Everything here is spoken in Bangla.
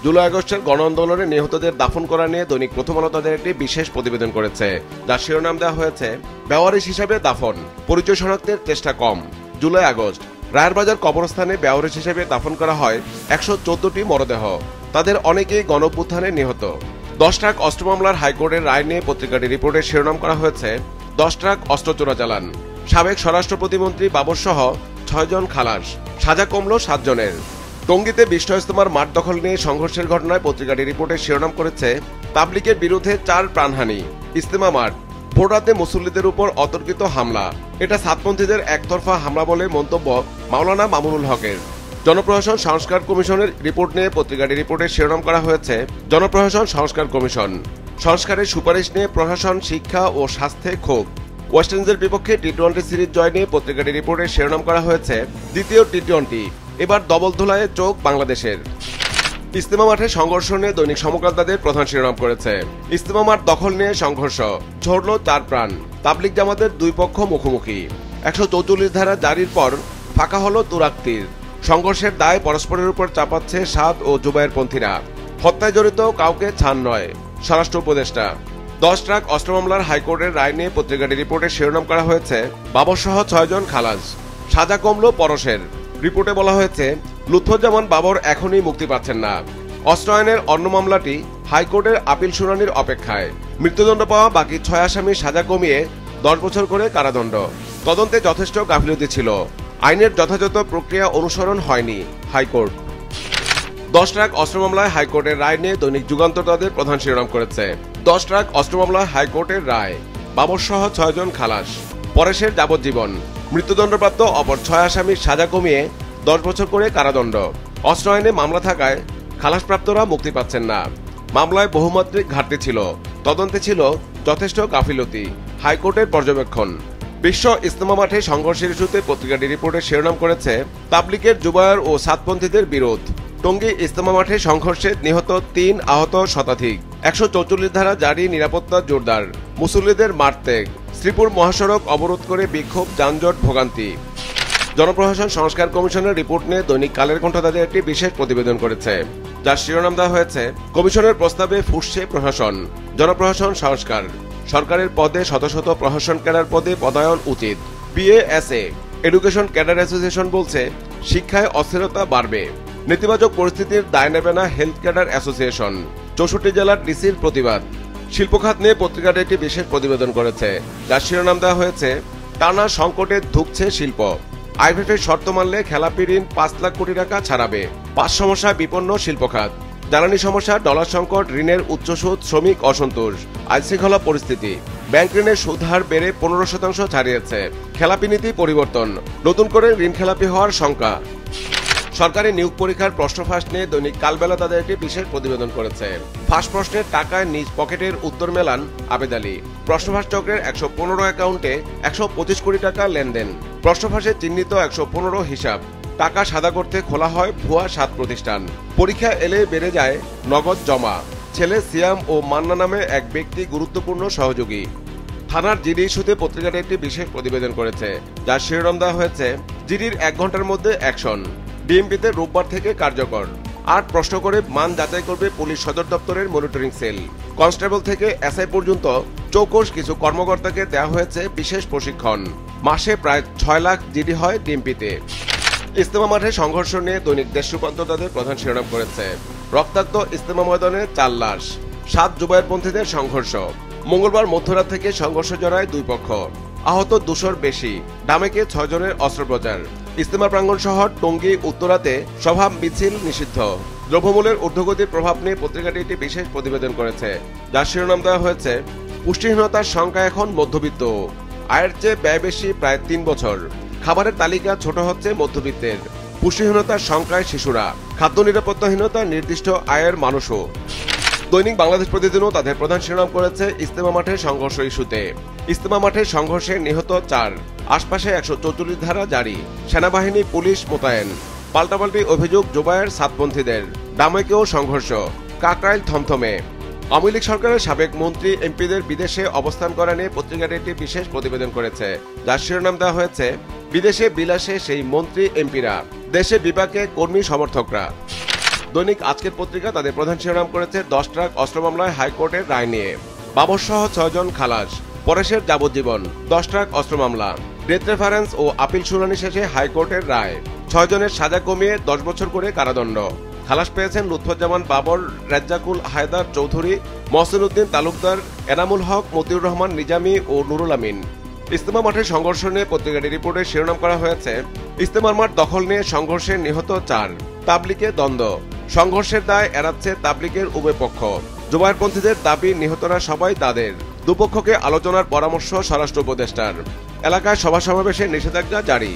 জুলাই আগস্টের গণ আন্দোলনে নিহতদের দাফন করা নিয়ে দৈনিক প্রথম আলো তাদের একটি বিশেষ প্রতিবেদন করেছে, যার শিরোনাম দেওয়া হয়েছে বেওয়ারিশ হিসেবে দাফন, পরিচয় শনাক্তের চেষ্টা কম। জুলাই আগস্ট রায়েরবাজার কবরস্থানে বেওয়ারিশ হিসেবে দাফন করা হয় 114টি মরদেহ। তাদের অনেকেই গণঅভ্যুত্থানে নিহত। 10 ট্রাক অস্ত্র মামলার হাইকোর্টের রায় নিয়ে পত্রিকাটি রিপোর্টের শিরোনাম করা হয়েছে 10 ট্রাক অস্ত্র চোরাচালান, সাবেক স্বরাষ্ট্র প্রতিমন্ত্রী বাবর সহ 6 জন খালাস, সাজা কমল 7 জনের। টঙ্গীতে বিশ্ব ইজতেমার মাঠ দখল নিয়ে সংঘর্ষের ঘটনায় পত্রিকাটি রিপোর্টের শিরোনাম করেছে তাবলিগের বিরুদ্ধে 4 প্রাণহানি, ইজতেমা মাঠ, ভোটরাতে মুসল্লিদের উপর অতর্কিত হামলা। এটা সাতপন্থীদের একতরফা হামলা বলে মন্তব্য মাওলানা মামুনুল হকের। জনপ্রশাসন সংস্কার কমিশনের রিপোর্ট নিয়ে পত্রিকাটি রিপোর্টের শিরোনাম করা হয়েছে জনপ্রশাসন সংস্কার কমিশন, সংস্কারের সুপারিশ নিয়ে প্রশাসন, শিক্ষা ও স্বাস্থ্যে ক্ষোভ। ওয়েস্ট ইন্ডিজের বিপক্ষে টি-20 সিরিজ জয় নিয়ে পত্রিকাটি রিপোর্টের শিরোনাম করা হয়েছে দ্বিতীয় টি-20, এবার ডবল ধুলায় চোখ বাংলাদেশের। ইজতেমা মাঠে সংঘর্ষ নিয়ে দৈনিক সমকাল তাদের প্রধান শিরোনাম করেছে ইজতেমা মাঠ দখল নিয়ে সংঘর্ষ, ঝরল 4 প্রাণ, তাবলিগ জামাতের 2 পক্ষ মুখোমুখি। 144 ধারা জারির পর ফাঁকা হলো তুরাক্তির। সংঘর্ষের দায় পরস্পরের উপর চাপাচ্ছে সাদ ও জুবায়ের পন্থীরা। হত্যায় জড়িত কাউকে ছাড় নয়, স্বরাষ্ট্র উপদেষ্টা। 10 ট্রাক অস্ত্র মামলার হাইকোর্টের রায় নিয়ে পত্রিকাটি রিপোর্টের শিরোনাম করা হয়েছে বাবর সহ 6 জন খালাস, সাজা কমল পরশের। রিপোর্টে বলা হয়েছে লুৎফুজ্জামান বাবর এখনই মুক্তি পাচ্ছেন না। অস্ত্র আইনের অন্য মামলাটি হাইকোর্টের আপিল শুনানির অপেক্ষায়। মৃত্যুদণ্ড পাওয়া বাকি 6 আসামির সাজা কমিয়ে 10 বছর করে কারাদণ্ড। তদন্তে যথেষ্ট গাফিলতি ছিল, আইনের যথাযথ প্রক্রিয়া অনুসরণ হয়নি, হাইকোর্ট। 10 ট্রাক অস্ত্র মামলায় হাইকোর্টের রায় নিয়ে দৈনিক যুগান্তর তাদের প্রধান শিরোনাম করেছে 10 ট্রাক অস্ত্র মামলায় হাইকোর্টের রায়, বাবর সহ 6 জন খালাস, পরেশের যাবজ্জীবন। মৃত্যুদণ্ডপ্রাপ্ত অপর 6 আসামির সাজা কমিয়ে 10 বছর করে কারাদণ্ড। অস্ত্র আইনে মামলা থাকায় খালাসপ্রাপ্তরা মুক্তি পাচ্ছেন না। মামলায় বহুমাত্রিক ঘাটতি ছিল, তদন্তে ছিল যথেষ্ট গাফিলতি, হাইকোর্টের পর্যবেক্ষণ। বিশ্ব ইজতেমা মাঠে সংঘর্ষের ইস্যুতে পত্রিকাটি রিপোর্টের শিরোনাম করেছে তাবলিগের জুবায়ের ও সাতপন্থীদের বিরোধ। টঙ্গী ইজতেমা মাঠে সংঘর্ষে নিহত 3, আহত শতাধিক। 144 ধারা জারি, নিরাপত্তা জোরদার, মুসল্লিদের মাঠ ত্যাগ। শ্রীপুর মহাসড়ক অবরোধ করে বিক্ষোভ, যানজট, ভোগান্তি। জনপ্রশাসন সংস্কার কমিশনের রিপোর্ট নিয়ে দৈনিক কালের কণ্ঠ তাদের একটি বিশেষ প্রতিবেদন করেছে, যার শিরোনাম দেওয়া হয়েছে কমিশনের প্রস্তাবে ফুঁসছে প্রশাসন, জনপ্রশাসন সংস্কার, সরকারের পদে শত শত প্রশাসন ক্যাডার পদে পদায়ন উচিত। বিএএসএ এডুকেশন ক্যাডার অ্যাসোসিয়েশন বলছে শিক্ষায় অস্থিরতা বাড়বে, নেতিবাচক পরিস্থিতির দায় নেবে না হেলথ ক্যাডার অ্যাসোসিয়েশন। 64 জেলার ডিসির প্রতিবাদ। শিল্পখাত নিয়ে পত্রিকাটি একটি বিশেষ প্রতিবেদন করেছে, যার শিরোনাম দেওয়া হয়েছে টানা সংকটে ধুঁকছে শিল্প, আইএমএফের শর্ত মানলে খেলাপি ঋণ 5 লাখ কোটি টাকা ছাড়াবে। 5 সমস্যায় বিপন্ন শিল্পখাত, জ্বালানি সমস্যা, ডলার সংকট, ঋণের উচ্চ সুদ, শ্রমিক অসন্তোষ, আইনশৃঙ্খলা পরিস্থিতি। ব্যাংক ঋণের সুদ হার বেড়ে 15% ছাড়িয়েছে। খেলাপি নীতি পরিবর্তন, নতুন করে ঋণ খেলাপি হওয়ার শঙ্কা। সরকারি নিয়োগ পরীক্ষার প্রশ্ন ফাঁস নিয়ে দৈনিক কালবেলা তাদের একটি বিশেষ প্রতিবেদন করেছে। ফাঁস প্রশ্নের টাকায় নিজ পকেটের উত্তর মেলান আবেদ আলী। প্রশ্নফাঁস চক্রের 115 অ্যাকাউন্টে 125 কোটি টাকা লেনদেন। প্রশ্নফাঁসে চিহ্নিত 115 হিসাব। টাকা সাদা করতে খোলা হয় ভুয়া 7 প্রতিষ্ঠান। পরীক্ষা এলে বেড়ে যায় নগদ জমা। ছেলে সিয়াম ও মান্না নামে এক ব্যক্তি গুরুত্বপূর্ণ সহযোগী। থানার জিডি ইস্যুতে পত্রিকাটি একটি বিশেষ প্রতিবেদন করেছে, যার শিরোনাম দেওয়া হয়েছে জিডির 1 ঘন্টার মধ্যে অ্যাকশন, ডিএমপিতে রোববার থেকে কার্যকর। 8 প্রশ্ন করে মান যাচাই করবে পুলিশ সদর দপ্তরের মনিটরিং সেল। কনস্টেবল থেকে এসআই পর্যন্ত চৌকস কিছু কর্মকর্তাকে দেওয়া হয়েছে বিশেষ প্রশিক্ষণ। মাসে প্রায় 6 লাখ জিডি হয় ডিএমপিতে। ইজতেমা মাঠে সংঘর্ষ নিয়ে দৈনিক দেশ রূপান্তর তাদের প্রধান শিরোনাম করেছে রক্তাক্ত ইজতেমা ময়দানে 4 লাশ, 7 জুবায়েরপন্থীদের সংঘর্ষ। মঙ্গলবার মধ্যরাত থেকে সংঘর্ষ জড়ায় 2 পক্ষ, আহত 200-র বেশি। ডামেকে 6 জনের অস্ত্রোপচার। ইজতেমা প্রাঙ্গণ শহর টঙ্গী, উত্তরাতে সভা মিছিল নিষিদ্ধ। দ্রব্যমূল্যের ঊর্ধ্বগতির প্রভাব নিয়ে পত্রিকাটি একটি বিশেষ প্রতিবেদন করেছে, যার শিরোনাম দেওয়া হয়েছে পুষ্টিহীনতার সংখ্যা এখন মধ্যবিত্ত, আয়ের চেয়ে ব্যয় বেশি প্রায় 3 বছর। খাবারের তালিকা ছোট হচ্ছে মধ্যবিত্তের। পুষ্টিহীনতার সংখ্যায় শিশুরা, খাদ্য নিরাপত্তাহীনতা নির্দিষ্ট আয়ের মানুষও। দৈনিক বাংলাদেশ প্রতিদিনও তাদের প্রধান শিরোনাম করেছে ইজতেমা মাঠে সংঘর্ষ ইস্যুতে। ইজতেমা মাঠে সংঘর্ষে নিহত 4, আশপাশে 144 ধারা জারি, সেনাবাহিনী পুলিশ মোতায়েন। পাল্টাপাল্টি অভিযোগ জুবায়ের সাতপন্থীদের। ডামইকেও সংঘর্ষ, কাকরাইল থমথমে। আওয়ামী লীগ সরকারের সাবেক মন্ত্রী এমপিদের বিদেশে অবস্থান করা নিয়ে পত্রিকাটি একটি বিশেষ প্রতিবেদন করেছে, যার শিরোনাম দেওয়া হয়েছে বিদেশে বিলাসে সেই মন্ত্রী এমপিরা, দেশে বিপাকে কর্মী সমর্থকরা। দৈনিক আজকের পত্রিকা তাদের প্রধান শিরোনাম করেছে 10 ট্রাক অস্ত্র মামলায় হাইকোর্টের রায় নিয়ে। বাবর সহ 6 জন খালাস, পরেশের যাবজ্জীবন, 10 ট্রাক অস্ত্র মামলা, ডেথ রেফারেন্স ও আপিল শুনানি শেষে হাইকোর্টের রায়। 6 জনের সাজা কমিয়ে 10 বছর করে কারাদণ্ড। খালাস পেয়েছেন লুৎফুজ্জামান বাবর, রেজ্জাকুল হায়দার চৌধুরী, মহসিন উদ্দিন তালুকদার, এনামুল হক, মতিউর রহমান নিজামী ও নুরুল আমিন। ইজতেমা মাঠে সংঘর্ষ নিয়ে পত্রিকাটি রিপোর্টে শিরোনাম করা হয়েছে, ইজতেমার মাঠ দখল নিয়ে সংঘর্ষে নিহত 4, তাবলিগে দ্বন্দ্ব, সংঘর্ষের দায় এড়াচ্ছে তাবলিগের উভয় পক্ষ। জুবায়েরপন্থীদের দাবি নিহতরা সবাই তাদের। দুপক্ষকে আলোচনার পরামর্শ স্বরাষ্ট্র উপদেষ্টার। এলাকায় সভা সমাবেশে নিষেধাজ্ঞা জারি।